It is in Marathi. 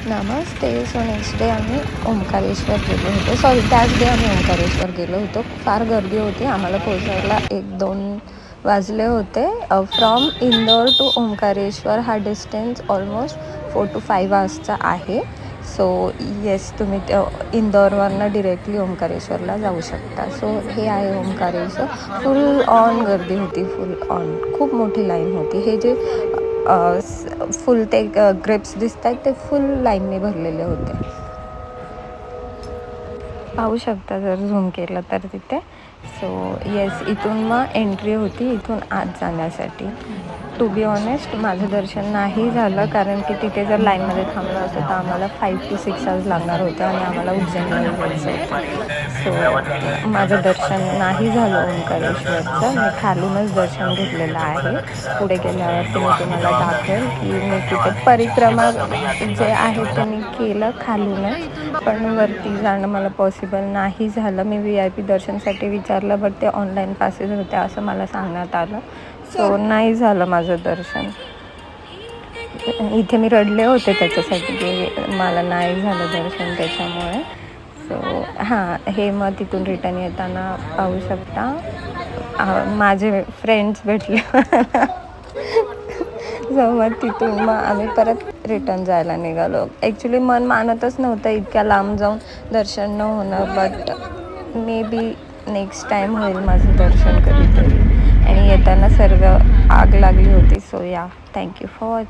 नमस्ते. सो नेक्स्ट डे आम्ही ओंकारेश्वर गेलो होतो. सॉरी, त्याच डे आम्ही ओंकारेश्वर गेलो होतो. फार गर्दी होती. आम्हाला पोहोचायला 1-2 वाजले होते. फ्रॉम इंदोर टू ओंकारेश्वर हा डिस्टन्स ऑलमोस्ट 4 to 5 आवर्सचा आहे. सो येस, तुम्ही इंदोरवरनं डिरेक्टली ओंकारेश्वरला जाऊ शकता. सो हे आहे ओंकारेश्वर. फुल ऑन गर्दी होती, फुल ऑन. खूप मोठी लाईन होती. हे जे फुल ते ग्रेप्स दिसत आहेत ते फुल लाईनने भरलेले होते. पाहू शकता जर झूम केलं तर तिथे. सो येस, इथून मग एंट्री होती इथून आत जाण्यासाठी. टू बी ऑनेस्ट, माझं दर्शन नाही झालं, कारण की तिथे जर लाईनमध्ये थांबलं असतं तर आम्हाला 5 to 6 आवर्स लागणार होते आणि आम्हाला उज्जैनला जायचं होतं. सो माझं दर्शन नाही झालं ओंकारेश्वरचं. मी खालूनच दर्शन घेतलेलं आहे. पुढे गेल्यावरती मी तुम्हाला दाखवेल की मी तिथे परिक्रमा जे आहे ते मी केलं खालूनच, पण वरती जाणं मला पॉसिबल नाही झालं. मी VIP दर्शनसाठी विचारलं, बट ते ऑनलाईन पासेस होते असं मला सांगण्यात आलं. सो नाही झालं माझं दर्शन. इथे मी रडले होते त्याच्यासाठी की मला नाही झालं दर्शन त्याच्यामुळे. सो हां, हे मग तिथून रिटर्न येताना पाहू शकता माझे फ्रेंड्स भेटले. सो मग तिथून मग आम्ही परत रिटर्न जायला निघालो. ॲक्च्युली मन मानतच नव्हतं इतक्या लांब जाऊन दर्शन न होणं, but may be next time होईल माझं दर्शन कधीतरी. आणि येताना सर्व आग लागली होती. सो या, थँक्यू फॉर वॉचिंग.